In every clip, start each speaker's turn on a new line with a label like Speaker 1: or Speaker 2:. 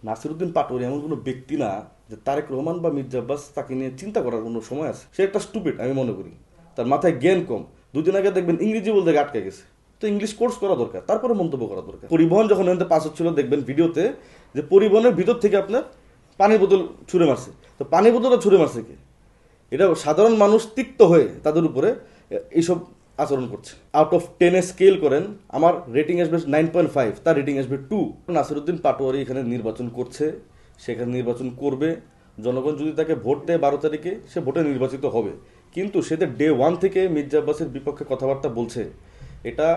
Speaker 1: নাসিরউদ্দিন পাটোয়ারি এমন কোনো ব্যক্তি না যে তারেক রহমান বা মির্জা আব্বাস তাকে নিয়ে চিন্তা করার কোনো সময় আছে। সে একটা স্টুপিড, আমি মনে করি। তার মাথায় জ্ঞান কম। দুদিন আগে দেখবেন ইংরেজি বলতে আটকে গেছে। তো ইংলিশ কোর্স করা দরকার, তারপরে মন্তব্য করা দরকার। পরিবহন যখন এখানে পাস হচ্ছিল দেখবেন ভিডিওতে যে পরিবহনের ভিতর থেকে আপনার পানির বোতল ছুঁড়ে মারছে। তো পানির বোতলটা ছুঁড়ে মারছে কে? এটা সাধারণ মানুষ তিক্ত হয়ে তাদের উপরে এইসব আচরণ করছে। আউট অফ 10 স্কেল করেন, আমার রেটিং আসবে 9.5, তার রেটিং আসবে 2। নাসিরউদ্দিন পাটোয়ারি এখানে নির্বাচন করছে, সেখানে নির্বাচন করবে। জনগণ যদি তাকে ভোট দেয় 12 তারিখে, সে ভোটে নির্বাচিত হবে। কিন্তু সে যে ডে 1 থেকে মির্জা আব্বাসের বিপক্ষে কথাবার্তা বলছে, এটা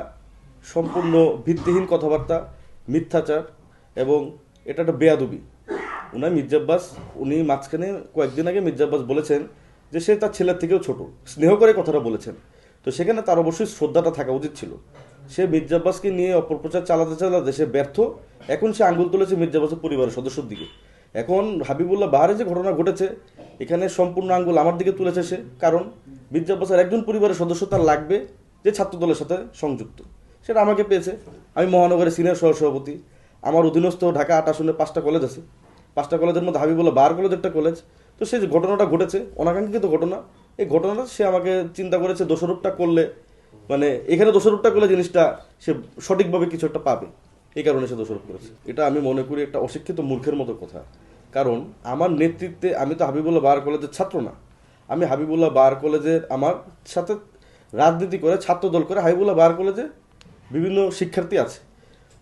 Speaker 1: সম্পূর্ণ ভিত্তিহীন কথাবার্তা, মিথ্যাচার, এবং এটা একটা বেয়াদবি। মির্জা আব্বাস উনি মাঝখানে কয়েকদিন আগে মির্জা আব্বাস বলেছেন যে সে তার ছেলের থেকেও ছোট, স্নেহ করে কথাটা বলেছেন। তো সেখানে তার অবশ্যই শ্রদ্ধাটা থাকা উচিত ছিল। সে মির্জা আব্বাসকে নিয়ে অপপ্রচার চালাতে চালাতে সে ব্যর্থ। এখন সে আঙ্গুল তুলেছে মির্জা আব্বাসের পরিবারের সদস্যর দিকে। এখন হাবিবুল্লাহ বাহারে যে ঘটনা ঘটেছে, এখানে সম্পূর্ণ আঙ্গুল আমার দিকে তুলেছে সে। কারণ মির্জা আব্বাসের একজন পরিবারের সদস্য তার লাগবে যে ছাত্রদলের সাথে সংযুক্ত, সেটা আমাকে পেয়েছে। আমি মহানগরের সিনিয়র সহসভাপতি। আমার অধীনস্থ ঢাকা 8 আসনে 5টা কলেজ আছে। 5টা কলেজের মধ্যে হাবিবুল্লাহ বাহার কলেজ একটা কলেজ। তো সেই যে ঘটনাটা ঘটেছে, অনাকাঙ্ক্ষিত ঘটনা, এই ঘটনাটা সে আমাকে চিন্তা করেছে দোষারোপটা করলে, মানে এখানে দোষারোপটা করলে জিনিসটা সে সঠিকভাবে কিছু একটা পাবে, এই কারণে সে দোষারোপ করেছে। এটা আমি মনে করি একটা অশিক্ষিত মূর্খের মতো কথা। কারণ আমার নেতৃত্বে, আমি তো হাবিবুল্লাহ বাহার কলেজের ছাত্র না। আমি হাবিবুল্লাহ বাহার কলেজের, আমার সাথে রাজনীতি করে ছাত্রদল করে হাবিবুল্লাহ বাহার কলেজে বিভিন্ন শিক্ষার্থী আছে।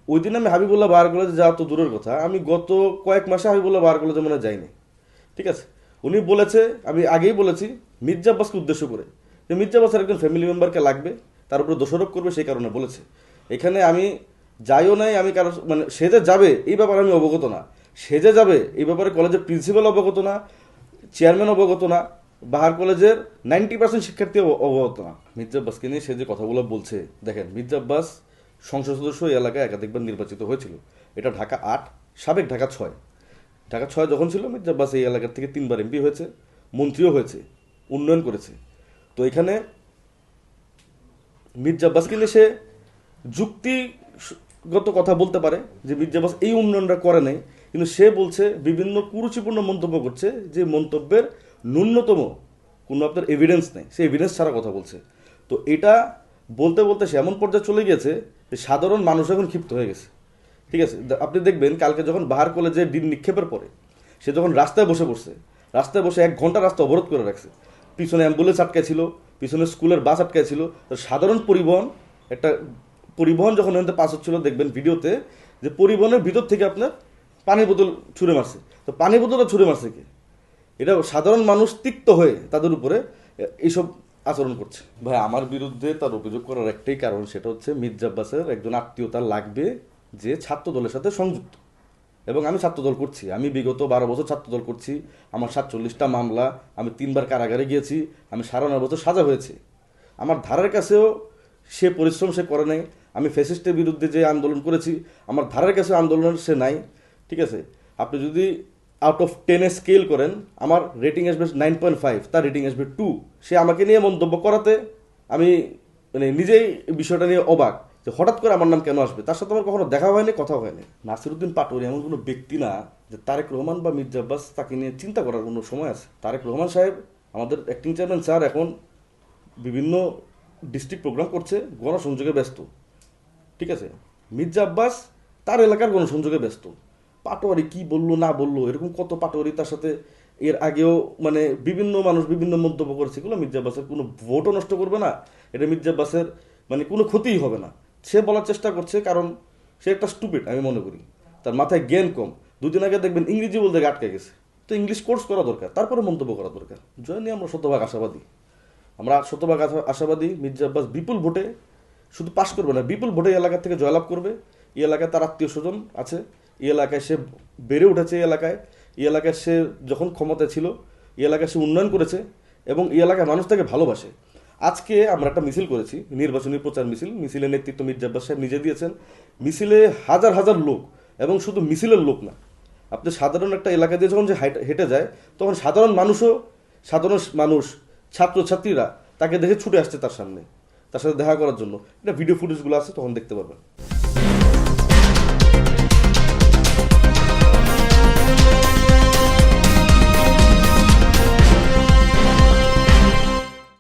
Speaker 1: ওই দিন আমি হাবিবুল্লাহ বাহার কলেজে যাওয়া তো দূরের কথা, আমি গত কয়েক মাসে হাবিবুল্লাহ বাহার কলেজে মনে যাইনি। ঠিক আছে, উনি বলেছে, আমি আগেই বলেছি মির্জা আব্বাসকে উদ্দেশ্য করে, যে মির্জা আব্বাসের একজন ফ্যামিলি মেম্বারকে লাগবে, তার উপরে দোষারোপ করবে, সেই কারণে বলেছে। এখানে আমি যাইও নাই, আমি কারো মানে সে যে যাবে এই ব্যাপারে আমি অবগত না। সে যে যাবে এই ব্যাপারে কলেজের প্রিন্সিপাল অবগত না, চেয়ারম্যান অবগত না, বাহার কলেজের 90% শিক্ষার্থী অবগত না। মির্জা আব্বাসকে নিয়ে সে যে কথাগুলো বলছে, দেখেন মির্জা আব্বাস সংসদ সদস্য এই এলাকায় একাধিকবার নির্বাচিত হয়েছিল। এটা ঢাকা 8, সাবেক ঢাকা 6। ঢাকা 6 যখন ছিল, মির্জা আব্বাস এই এলাকার থেকে 3বার এমপি হয়েছে, মন্ত্রীও হয়েছে, উন্নয়ন করেছে। তো এখানে মির্জা আব্বাসকে নিয়ে সে যুক্তিগত কথা বলতে পারে যে মির্জা আব্বাস এই উন্নয়নটা করে নাই, কিন্তু সে বলছে বিভিন্ন কুরুচিপূর্ণ মন্তব্য করছে, যে মন্তব্যের ন্যূনতম কোনো আপনার এভিডেন্স নেই, সে এভিডেন্স ছাড়া কথা বলছে। তো এটা বলতে বলতে সে এমন পর্যায়ে চলে গিয়েছে যে সাধারণ মানুষ এখন ক্ষিপ্ত হয়ে গেছে। ঠিক আছে, আপনি দেখবেন কালকে যখন বাহার কলেজে ডিম নিক্ষেপের পরে সে যখন রাস্তায় বসে পড়ছে, রাস্তায় বসে 1 ঘন্টা রাস্তা অবরোধ করে রাখছে। পিছনে অ্যাম্বুলেন্স আটকায় ছিল, পিছনে স্কুলের বাস আটকায় ছিল। তো সাধারণ পরিবহন যখন এখানে পাস হচ্ছিল দেখবেন ভিডিওতে যে পরিবহনের ভিতর থেকে আপনার পানির বোতল ছুঁড়ে মারছে। তো পানির বোতলটা ছুঁড়ে মারছে কে? এটা সাধারণ মানুষ তিক্ত হয়ে তাদের উপরে এইসব আচরণ করছে। ভাই, আমার বিরুদ্ধে তার অভিযোগ করার একটাই কারণ, সেটা হচ্ছে মির্জা আব্বাসের একজন আত্মীয় তার লাগবে যে ছাত্র দলের সাথে সংযুক্ত। এবং আমি ছাত্রদল করছি, আমি বিগত 12 বছর ছাত্রদল করছি। আমার 47টা মামলা, আমি 3বার কারাগারে গিয়েছি, আমি 9.5 বছর সাজা হয়েছে। আমার ধারের কাছেও সে পরিশ্রম সে করে নাই। আমি ফ্যাসিস্টের বিরুদ্ধে যে আন্দোলন করেছি, আমার ধারের কাছে আন্দোলন সে নাই। ঠিক আছে, আপনি যদি আউট অফ 10 স্কেল করেন, আমার রেটিং আসবে 9.5, তার রেটিং আসবে 2। সে আমাকে নিয়ে মন্তব্য করাতে আমি মানে নিজেই বিষয়টা নিয়ে অবাক যে হঠাৎ করে আমার নাম কেন আসবে। তার সাথে আমার কখনো দেখা হয়নি, কথা হয়নি। নাসিরউদ্দিন পাটোয়ারি এমন কোনো ব্যক্তি না যে তারেক রহমান বা মির্জা আব্বাস তাকে নিয়ে চিন্তা করার কোনো সময় আছে। তারেক রহমান সাহেব, আমাদের অ্যাক্টিং চেয়ারম্যান স্যার, এখন বিভিন্ন ডিস্ট্রিক্ট প্রোগ্রাম করছে, গণসংযোগে ব্যস্ত। ঠিক আছে, মির্জা আব্বাস তার এলাকার গণসংযোগে ব্যস্ত। পাটোয়ারি কি বললো না বললো, এরকম কত পাটোয়ারি তার সাথে এর আগেও মানে বিভিন্ন মানুষ বিভিন্ন মন্তব্য করেছে। এগুলো মির্জা আব্বাসের কোনো ভোটও নষ্ট করবে না, এটা মির্জা আব্বাসের মানে কোনো ক্ষতিই হবে না। সে বলার চেষ্টা করছে কারণ সে একটা স্টুপিড, আমি মনে করি। তার মাথায় জ্ঞান কম। দুদিন আগে দেখবেন ইংরেজি বলতে আটকে গেছে। তো ইংলিশ কোর্স করা দরকার, তারপরে মন্তব্য করা দরকার। জয় নিয়ে আমরা শতভাগ আশাবাদী। আমরা শতভাগ আশাবাদী মির্জা আব্বাস বিপুল ভোটে শুধু পাশ করবে না, বিপুল ভোটে এই এলাকা থেকে জয়লাভ করবে। এই এলাকায় তার আত্মীয় স্বজন আছে, এই এলাকায় সে বেড়ে উঠেছে, এই এলাকায় সে যখন ক্ষমতায় ছিল এই এলাকায় সে উন্নয়ন করেছে, এবং এই এলাকায় মানুষ তাকে ভালোবাসে। আজকে আমরা একটা মিছিল করেছি, নির্বাচনী প্রচার মিছিল। মিছিলের নেতৃত্ব মির্জা আব্বাস সাহেব নিজে দিয়েছেন। মিছিলে হাজার হাজার লোক, এবং শুধু মিছিলের লোক না, আপনি সাধারণ একটা এলাকা দিয়ে যখন যে হেঁটে যায়, তখন সাধারণ মানুষ ছাত্রছাত্রীরা তাকে দেখে ছুটে আসছে তার সামনে, তার সাথে দেখা করার জন্য। এটা ভিডিও ফুটেজগুলো আছে, তখন দেখতে পারবেন।